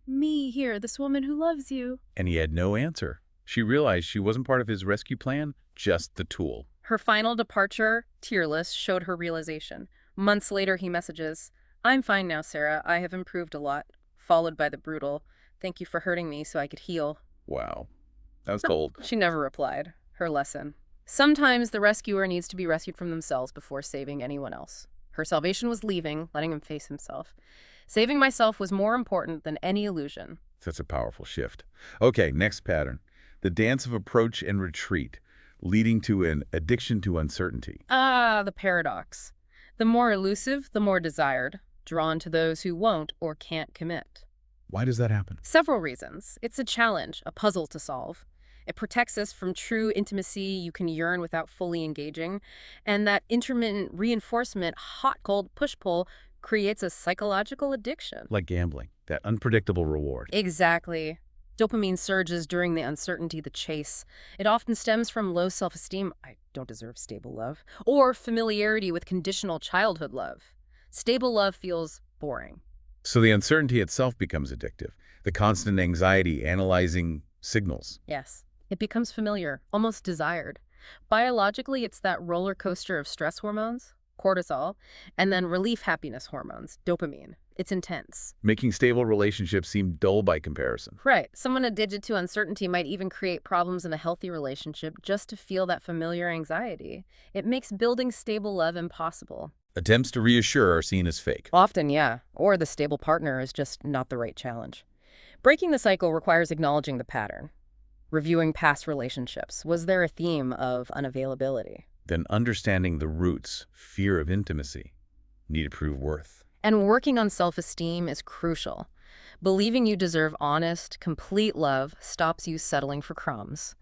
Me here, this woman who loves you. And he had no answer. She realized she wasn't part of his rescue plan, just the tool. Her final departure, tearless, showed her realization. Months later, he messages, I'm fine now, Sarah. I have improved a lot. Followed by the brutal, thank you for hurting me so I could heal. Wow. That was cold. She never replied. Her lesson. Sometimes the rescuer needs to be rescued from themselves before saving anyone else. Her salvation was leaving, letting him face himself. Saving myself was more important than any illusion. That's a powerful shift. Okay, next pattern. The dance of approach and retreat, leading to an addiction to uncertainty. Ah, the paradox. The more elusive, the more desired, drawn to those who won't or can't commit. Why does that happen? Several reasons. It's a challenge, a puzzle to solve. It protects us from true intimacy you can yearn without fully engaging. And that intermittent reinforcement, hot-cold push-pull, creates a psychological addiction. Like gambling, that unpredictable reward. Exactly. Dopamine surges during the uncertainty, the chase. It often stems from low self-esteem, I don't deserve stable love, or familiarity with conditional childhood love. Stable love feels boring. So the uncertainty itself becomes addictive. The constant anxiety, analyzing signals. Yes. It becomes familiar, almost desired. Biologically, it's that roller coaster of stress hormones, cortisol, and then relief happiness hormones, dopamine. It's intense. Making stable relationships seem dull by comparison. Right. Someone addicted to uncertainty might even create problems in a healthy relationship just to feel that familiar anxiety. It makes building stable love impossible. Attempts to reassure are seen as fake. Often, yeah. Or the stable partner is just not the right challenge. Breaking the cycle requires acknowledging the pattern. Reviewing past relationships. Was there a theme of unavailability? Then understanding the roots, fear of intimacy, need to prove worth. And working on self-esteem is crucial. Believing you deserve honest, complete love stops you settling for crumbs.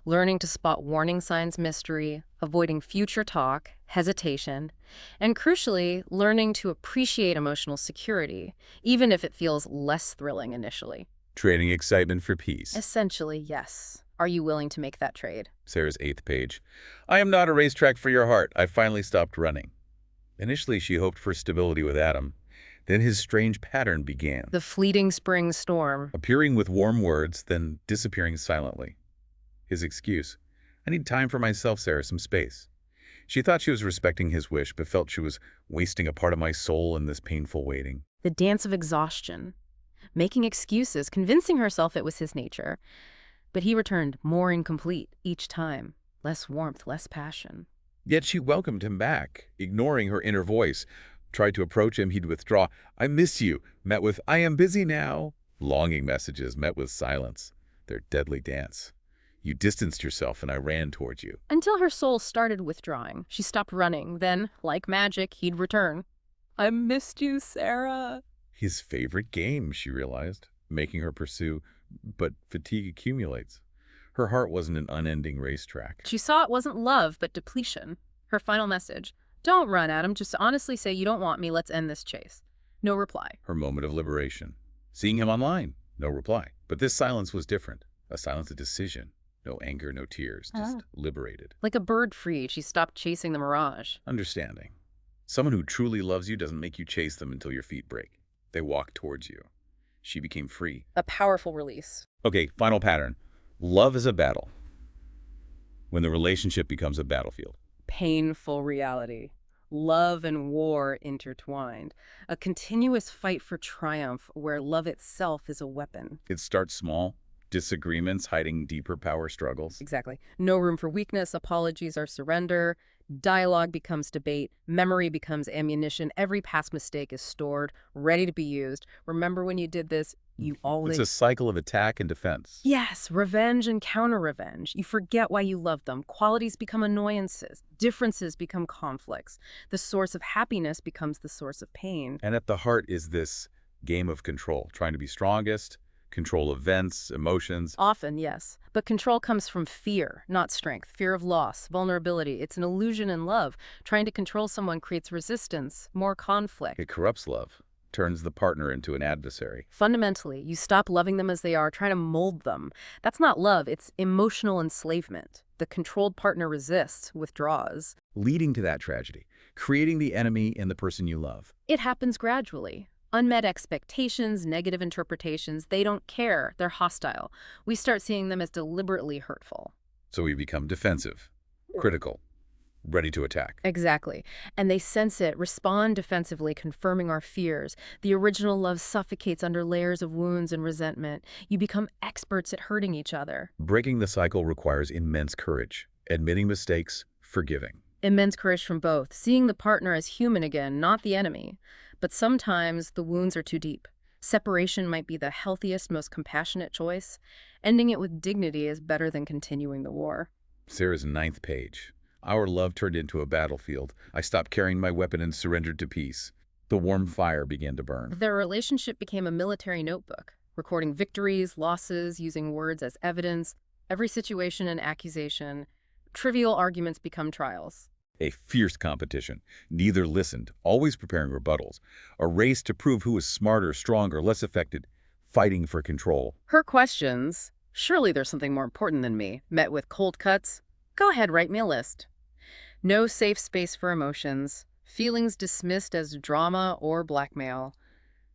Learning to spot warning signs mystery, avoiding future talk, hesitation, and crucially, learning to appreciate emotional security, even if it feels less thrilling initially. Trading excitement for peace. Essentially, yes. Are you willing to make that trade? Sarah's 8th page. I am not a racetrack for your heart. I finally stopped running. Initially, she hoped for stability with Adam. Then his strange pattern began. The fleeting spring storm. Appearing with warm words, then disappearing silently. His excuse. I need time for myself, Sarah, some space. She thought she was respecting his wish, but felt she was wasting a part of my soul in this painful waiting. The dance of exhaustion. Making excuses, convincing herself it was his nature. But he returned more incomplete each time. Less warmth, less passion. Yet she welcomed him back, ignoring her inner voice. Tried to approach him, he'd withdraw. I miss you, met with I am busy now. Longing messages met with silence. Their deadly dance. You distanced yourself and I ran towards you. Until her soul started withdrawing. She stopped running. Then, like magic, he'd return. I missed you, Sarah. His favorite game, she realized, making her pursue, but fatigue accumulates. Her heart wasn't an unending racetrack. She saw it wasn't love, but depletion. Her final message. Don't run, Adam. Just honestly say you don't want me. Let's end this chase. No reply. Her moment of liberation. Seeing him online. No reply. But this silence was different. A silence of decision. No anger, no tears, Ah. just liberated. Like a bird freed, she stopped chasing the mirage. Understanding. Someone who truly loves you doesn't make you chase them until your feet break. They walk towards you. She became free. A powerful release. Okay, final pattern. Love is a battle when the relationship becomes a battlefield. Painful reality. Love and war intertwined. A continuous fight for triumph where love itself is a weapon. It starts small, disagreements hiding deeper power struggles. Exactly. No room for weakness, apologies are surrender, dialogue becomes debate, memory becomes ammunition, every past mistake is stored, ready to be used. Remember when you did this, you It's always... a cycle of attack and defense. Yes, revenge and counter-revenge. You forget why you love them. Qualities become annoyances. Differences become conflicts. The source of happiness becomes the source of pain. And at the heart is this game of control, trying to be strongest, control events, emotions. Often, yes. But control comes from fear, not strength. Fear of loss, vulnerability. It's an illusion in love. Trying to control someone creates resistance, more conflict. It corrupts love, turns the partner into an adversary. Fundamentally, you stop loving them as they are, trying to mold them. That's not love, it's emotional enslavement. The controlled partner resists, withdraws. Leading to that tragedy, creating the enemy in the person you love. It happens gradually. Unmet expectations, negative interpretations, they don't care. They're hostile. We start seeing them as deliberately hurtful. So we become defensive, critical, ready to attack. Exactly. And they sense it, respond defensively, confirming our fears. The original love suffocates under layers of wounds and resentment. You become experts at hurting each other. Breaking the cycle requires immense courage, admitting mistakes, forgiving. Immense courage from both, seeing the partner as human again, not the enemy. But sometimes the wounds are too deep. Separation might be the healthiest, most compassionate choice. Ending it with dignity is better than continuing the war. Sarah's ninth page. Our love turned into a battlefield. I stopped carrying my weapon and surrendered to peace. The warm fire began to burn. Their relationship became a military notebook, recording victories, losses, using words as evidence, every situation an accusation. Trivial arguments become trials. A fierce competition. Neither listened, always preparing rebuttals. A race to prove who was smarter, stronger, less affected, fighting for control. Her questions, surely there's something more important than me, met with cold cuts. Go ahead, write me a list. No safe space for emotions. Feelings dismissed as drama or blackmail.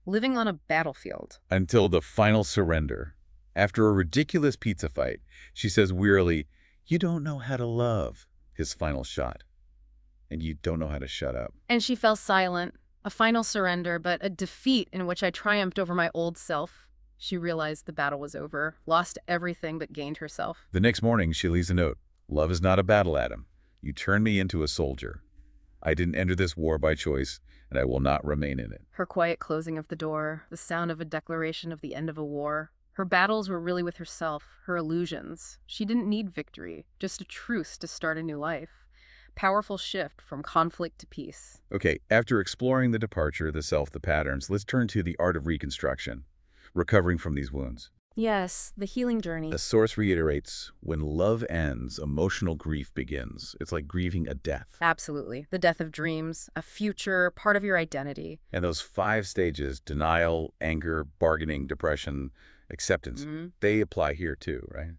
Living on a battlefield. Until the final surrender. After a ridiculous pizza fight, she says wearily, "You don't know how to love." His final shot. And you don't know how to shut up. And she fell silent. A final surrender, but a defeat in which I triumphed over my old self. She realized the battle was over, lost everything but gained herself. The next morning, she leaves a note. "Love is not a battle, Adam. You turned me into a soldier. I didn't enter this war by choice, and I will not remain in it." Her quiet closing of the door, the sound of a declaration of the end of a war. Her battles were really with herself, her illusions. She didn't need victory, just a truce to start a new life. Powerful shift from conflict to peace. Okay, after exploring the departure, the self, the patterns, let's turn to the art of reconstruction, recovering from these wounds. Yes, the healing journey. The source reiterates, when love ends, emotional grief begins. It's like grieving a death. Absolutely. The death of dreams, a future, part of your identity. And those 5 stages, denial, anger, bargaining, depression, acceptance, they apply here too, right?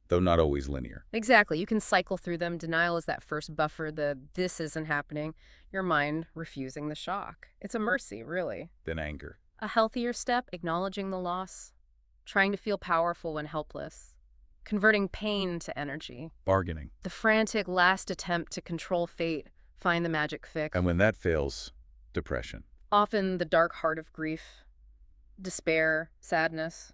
Though not always linear. Exactly. You can cycle through them. Denial is that first buffer, the this isn't happening, your mind refusing the shock. It's a mercy, really. Then anger. A healthier step, acknowledging the loss, trying to feel powerful when helpless, converting pain to energy. Bargaining. The frantic last attempt to control fate, find the magic fix. And when that fails, depression. Often the dark heart of grief, despair, sadness.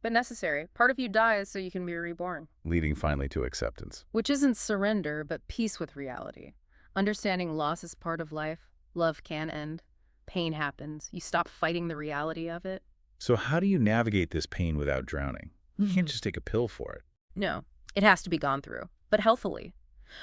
But necessary. Part of you dies so you can be reborn. Leading finally to acceptance. Which isn't surrender, but peace with reality. Understanding loss is part of life. Love can end. Pain happens. You stop fighting the reality of it. So how do you navigate this pain without drowning? You can't just take a pill for it. No, it has to be gone through, but healthily.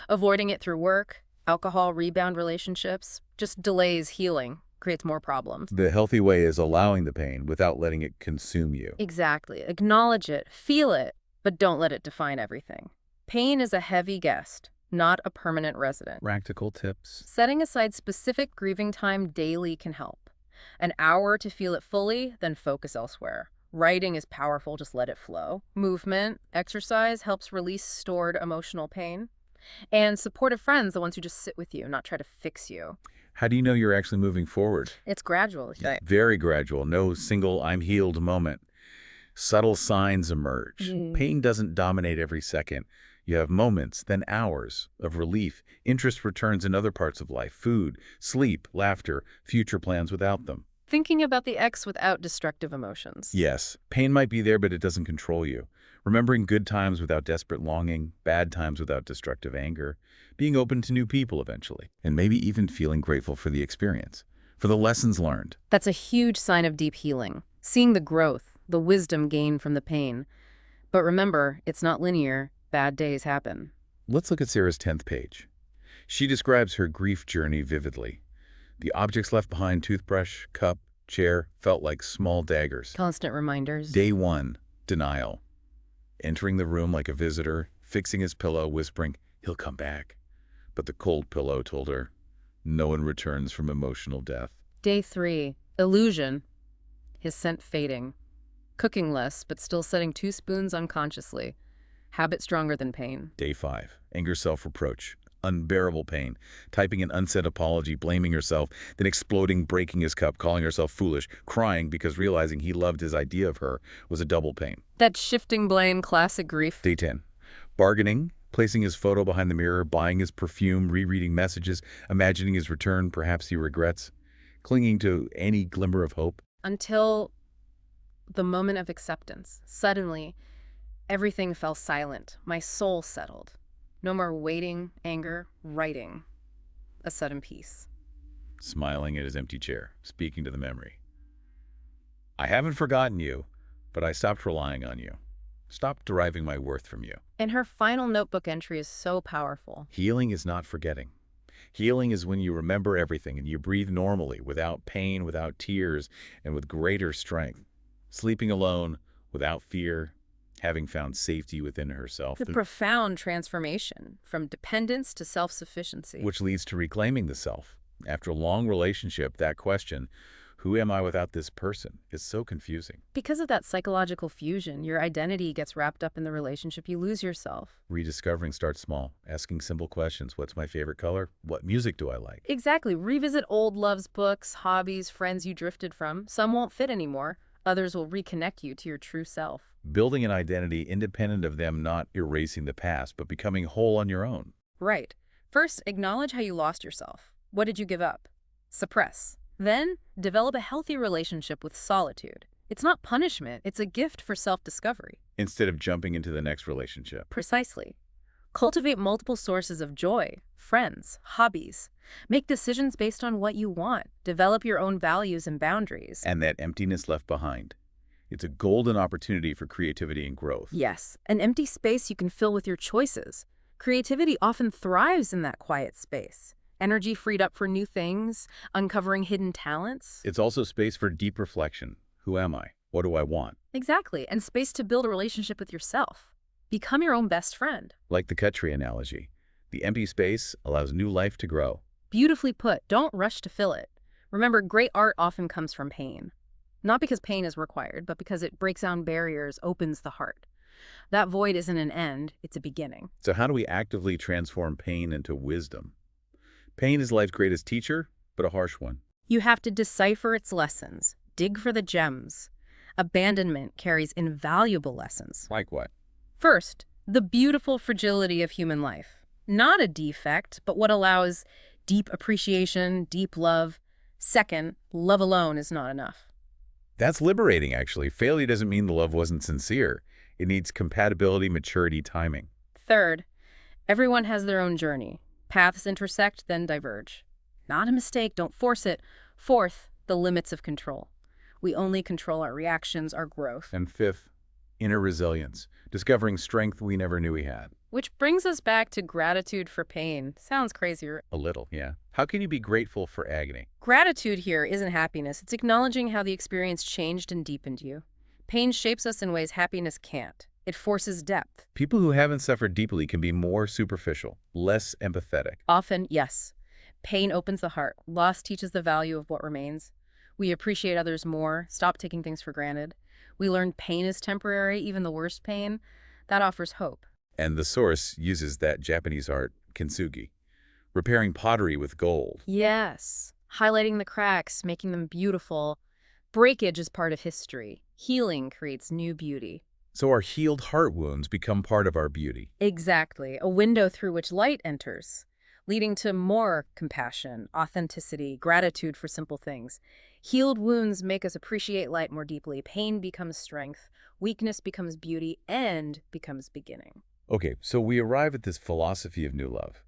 Avoiding it through work, alcohol, rebound relationships, just delays healing, creates more problems. The healthy way is allowing the pain without letting it consume you. Exactly. Acknowledge it, feel it, but don't let it define everything. Pain is a heavy guest, not a permanent resident. Practical tips. Setting aside specific grieving time daily can help. An hour to feel it fully, then focus elsewhere. Writing is powerful, just let it flow. Movement, exercise helps release stored emotional pain. And supportive friends, the ones who just sit with you, not try to fix you. How do you know you're actually moving forward? It's gradual. Right. Very gradual, no single I'm healed moment. Subtle signs emerge. Pain doesn't dominate every second. You have moments, then hours of relief. Interest returns in other parts of life: food, sleep, laughter, future plans without them. Thinking about the ex without destructive emotions. Yes, pain might be there, but it doesn't control you. Remembering good times without desperate longing, bad times without destructive anger, being open to new people eventually, and maybe even feeling grateful for the experience, for the lessons learned. That's a huge sign of deep healing. Seeing the growth, the wisdom gained from the pain. But remember, it's not linear. Bad days happen. Let's look at Sarah's 10th page. She describes her grief journey vividly. The objects left behind, toothbrush, cup, chair, felt like small daggers. Constant reminders. Day 1, denial. Entering the room like a visitor, fixing his pillow, whispering, "He'll come back." But the cold pillow told her, no one returns from emotional death. Day 3, illusion. His scent fading. Cooking less, but still setting 2 spoons unconsciously. Habit stronger than pain. Day 5, anger, self-reproach. Unbearable pain. Typing an unsaid apology, blaming herself, then exploding, breaking his cup, calling herself foolish, crying because realizing he loved his idea of her was a double pain. That shifting blame, classic grief. Day 10, bargaining, placing his photo behind the mirror, buying his perfume, rereading messages, imagining his return, perhaps he regrets, clinging to any glimmer of hope. Until the moment of acceptance. Suddenly, everything fell silent. My soul settled. No more waiting, anger, writing. A sudden peace. Smiling at his empty chair, speaking to the memory. I haven't forgotten you, but I stopped relying on you. Stopped deriving my worth from you. And her final notebook entry is so powerful. Healing is not forgetting. Healing is when you remember everything and you breathe normally, without pain, without tears, and with greater strength. Sleeping alone, without fear, having found safety within herself. The profound transformation from dependence to self-sufficiency. Which leads to reclaiming the self. After a long relationship, that question, who am I without this person, is so confusing. Because of that psychological fusion, your identity gets wrapped up in the relationship. You lose yourself. Rediscovering starts small, asking simple questions. What's my favorite color? What music do I like? Exactly. Revisit old loves, books, hobbies, friends you drifted from. Some won't fit anymore. Others will reconnect you to your true self. Building an identity independent of them, not erasing the past, but becoming whole on your own. Right. First, acknowledge how you lost yourself. What did you give up? Suppress. Then, develop a healthy relationship with solitude. It's not punishment, it's a gift for self-discovery. Instead of jumping into the next relationship. Precisely. Cultivate multiple sources of joy, friends, hobbies. Make decisions based on what you want. Develop your own values and boundaries. And that emptiness left behind. It's a golden opportunity for creativity and growth. Yes, an empty space you can fill with your choices. Creativity often thrives in that quiet space. Energy freed up for new things, uncovering hidden talents. It's also space for deep reflection. Who am I? What do I want? Exactly, and space to build a relationship with yourself. Become your own best friend. Like the cut tree analogy, the empty space allows new life to grow. Beautifully put. Don't rush to fill it. Remember, great art often comes from pain. Not because pain is required, but because it breaks down barriers, opens the heart. That void isn't an end, it's a beginning. So how do we actively transform pain into wisdom? Pain is life's greatest teacher, but a harsh one. You have to decipher its lessons, dig for the gems. Abandonment carries invaluable lessons. Like what? First, the beautiful fragility of human life. Not a defect, but what allows deep appreciation, deep love. Second, love alone is not enough. That's liberating, actually. Failure doesn't mean the love wasn't sincere. It needs compatibility, maturity, timing. Third, everyone has their own journey. Paths intersect, then diverge. Not a mistake, don't force it. Fourth, the limits of control. We only control our reactions, our growth. And fifth, inner resilience, discovering strength we never knew we had. Which brings us back to gratitude for pain. Sounds crazy. A little, yeah. How can you be grateful for agony? Gratitude here isn't happiness. It's acknowledging how the experience changed and deepened you. Pain shapes us in ways happiness can't. It forces depth. People who haven't suffered deeply can be more superficial, less empathetic. Often, yes. Pain opens the heart. Loss teaches the value of what remains. We appreciate others more, stop taking things for granted. We learn pain is temporary, even the worst pain. That offers hope. And the source uses that Japanese art, kintsugi, repairing pottery with gold. Yes. Highlighting the cracks, making them beautiful. Breakage is part of history. Healing creates new beauty. So our healed heart wounds become part of our beauty. Exactly. A window through which light enters, leading to more compassion, authenticity, gratitude for simple things. Healed wounds make us appreciate light more deeply. Pain becomes strength. Weakness becomes beauty and becomes beginning. Okay, so we arrive at this philosophy of new love,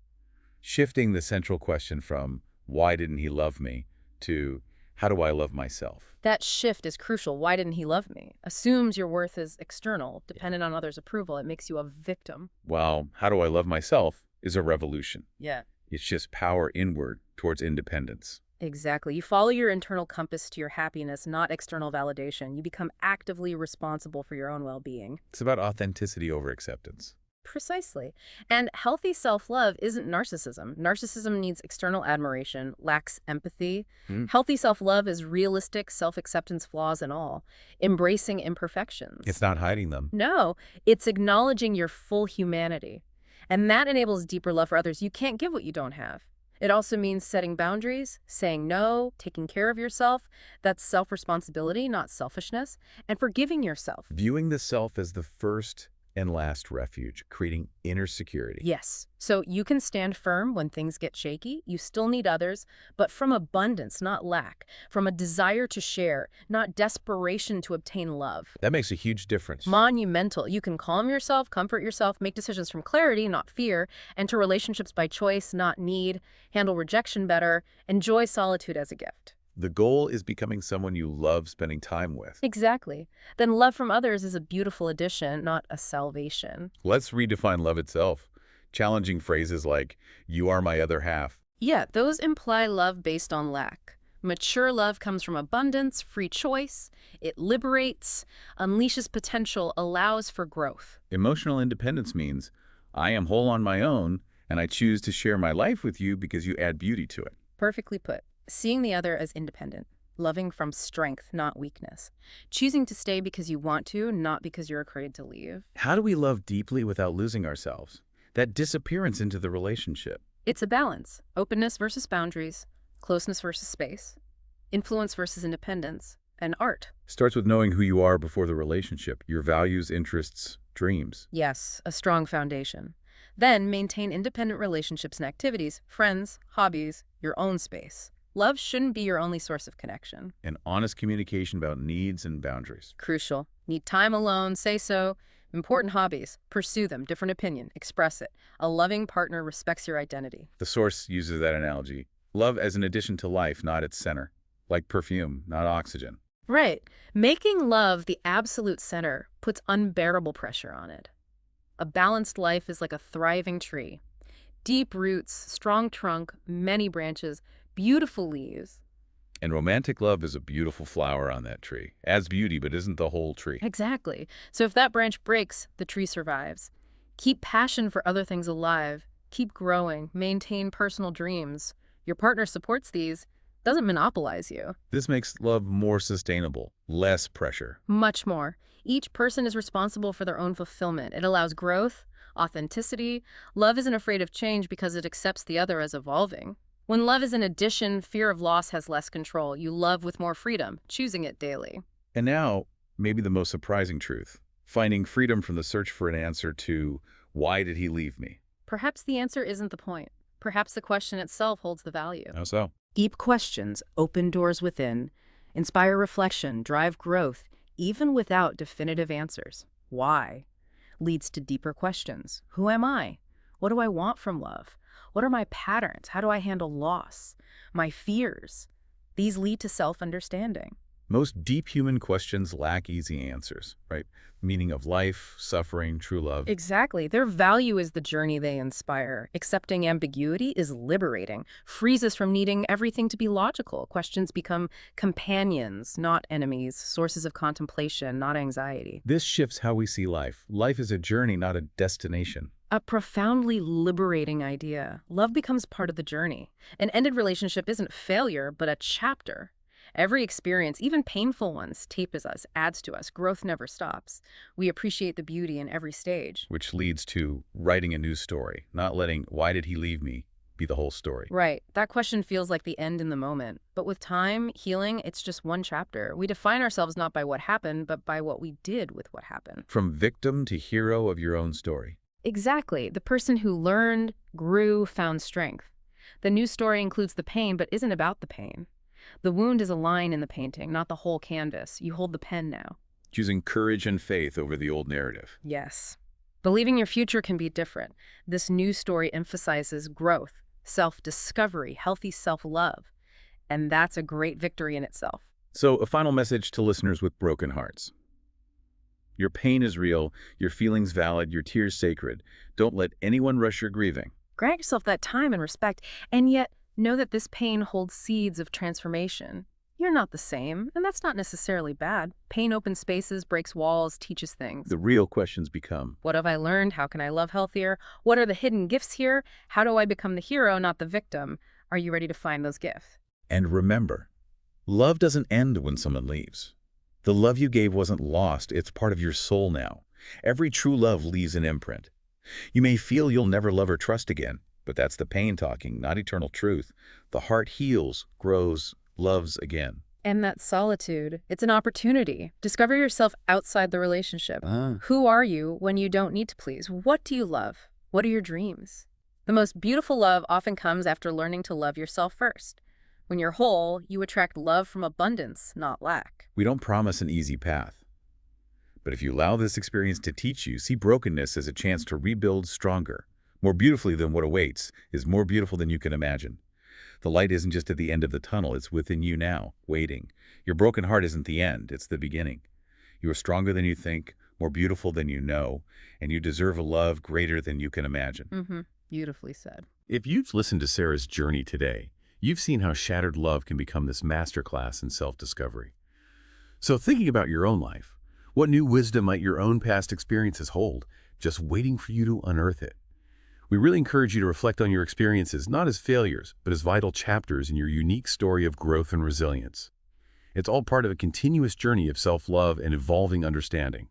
shifting the central question from why didn't he love me to how do I love myself? That shift is crucial. Why didn't he love me? Assumes your worth is external, dependent on others' approval. It makes you a victim. While how do I love myself is a revolution. Yeah. It shifts power inward towards independence. Exactly. You follow your internal compass to your happiness, not external validation. You become actively responsible for your own well-being. It's about authenticity over acceptance. Precisely. And healthy self-love isn't narcissism. Narcissism needs external admiration, lacks empathy. Hmm. Healthy self-love is realistic self-acceptance, flaws and all, embracing imperfections. It's not hiding them. No, it's acknowledging your full humanity. And that enables deeper love for others. You can't give what you don't have. It also means setting boundaries, saying no, taking care of yourself. That's self-responsibility, not selfishness. And forgiving yourself. Viewing the self as the first and last refuge, creating inner security. Yes. So you can stand firm when things get shaky. You still need others, but from abundance, not lack. From a desire to share, not desperation to obtain love. That makes a huge difference. Monumental. You can calm yourself, comfort yourself, make decisions from clarity, not fear, enter relationships by choice, not need, handle rejection better, enjoy solitude as a gift. The goal is becoming someone you love spending time with. Exactly. Then love from others is a beautiful addition, not a salvation. Let's redefine love itself, challenging phrases like, you are my other half. Yeah, those imply love based on lack. Mature love comes from abundance, free choice. It liberates, unleashes potential, allows for growth. Emotional independence means, I am whole on my own, and I choose to share my life with you because you add beauty to it. Perfectly put. Seeing the other as independent. Loving from strength, not weakness. Choosing to stay because you want to, not because you're afraid to leave. How do we love deeply without losing ourselves? That disappearance into the relationship. It's a balance. Openness versus boundaries. Closeness versus space. Influence versus independence. And art. Starts with knowing who you are before the relationship, your values, interests, dreams. Yes, a strong foundation. Then maintain independent relationships and activities, friends, hobbies, your own space. Love shouldn't be your only source of connection. And honest communication about needs and boundaries. Crucial. Need time alone, say so. Important hobbies, pursue them. Different opinion, express it. A loving partner respects your identity. The source uses that analogy. Love as an addition to life, not its center. Like perfume, not oxygen. Right. Making love the absolute center puts unbearable pressure on it. A balanced life is like a thriving tree. Deep roots, strong trunk, many branches, beautiful leaves. And romantic love is a beautiful flower on that tree. Adds beauty, but isn't the whole tree. Exactly. So if that branch breaks, the tree survives. Keep passion for other things alive. Keep growing. Maintain personal dreams. Your partner supports these, doesn't monopolize you. This makes love more sustainable, less pressure. Much more. Each person is responsible for their own fulfillment. It allows growth, authenticity. Love isn't afraid of change because it accepts the other as evolving. When love is an addition, fear of loss has less control. You love with more freedom, choosing it daily. And now, maybe the most surprising truth. Finding freedom from the search for an answer to, why did he leave me? Perhaps the answer isn't the point. Perhaps the question itself holds the value. How so? Deep questions open doors within, inspire reflection, drive growth, even without definitive answers. Why? Leads to deeper questions. Who am I? What do I want from love? What are my patterns? How do I handle loss? My fears? These lead to self-understanding. Most deep human questions lack easy answers, right? Meaning of life, suffering, true love. Exactly. Their value is the journey they inspire. Accepting ambiguity is liberating, frees us from needing everything to be logical. Questions become companions, not enemies, sources of contemplation, not anxiety. This shifts how we see life. Life is a journey, not a destination. A profoundly liberating idea. Love becomes part of the journey. An ended relationship isn't failure, but a chapter. Every experience, even painful ones, teaches us, adds to us. Growth never stops. We appreciate the beauty in every stage. Which leads to writing a new story, not letting "why did he leave me" be the whole story. Right. That question feels like the end in the moment. But with time, healing, it's just one chapter. We define ourselves not by what happened, but by what we did with what happened. From victim to hero of your own story. Exactly. The person who learned, grew, found strength. The new story includes the pain, but isn't about the pain. The wound is a line in the painting, not the whole canvas. You hold the pen now. Choosing courage and faith over the old narrative. Yes. Believing your future can be different. This new story emphasizes growth, self-discovery, healthy self-love. And that's a great victory in itself. So, a final message to listeners with broken hearts. Your pain is real, your feelings valid, your tears sacred. Don't let anyone rush your grieving. Grant yourself that time and respect, and yet know that this pain holds seeds of transformation. You're not the same, and that's not necessarily bad. Pain opens spaces, breaks walls, teaches things. The real questions become, What have I learned? How can I love healthier? What are the hidden gifts here? How do I become the hero, not the victim? Are you ready to find those gifts? and remember, love doesn't end when someone leaves. The love you gave wasn't lost, it's part of your soul now. Every true love leaves an imprint. You may feel you'll never love or trust again, but that's the pain talking, not eternal truth. The heart heals, grows, loves again. And that solitude, it's an opportunity. Discover yourself outside the relationship. Who are you when you don't need to please? What do you love? What are your dreams? The most beautiful love often comes after learning to love yourself first. When you're whole, you attract love from abundance, not lack. We don't promise an easy path. But if you allow this experience to teach you, see brokenness as a chance to rebuild stronger. More beautifully than what awaits is more beautiful than you can imagine. The light isn't just at the end of the tunnel, it's within you now, waiting. Your broken heart isn't the end, it's the beginning. You are stronger than you think, more beautiful than you know, and you deserve a love greater than you can imagine. Beautifully said. If you've listened to Sarah's journey today, you've seen how shattered love can become this masterclass in self-discovery. So thinking about your own life, what new wisdom might your own past experiences hold, just waiting for you to unearth it? We really encourage you to reflect on your experiences not as failures, but as vital chapters in your unique story of growth and resilience. It's all part of a continuous journey of self-love and evolving understanding.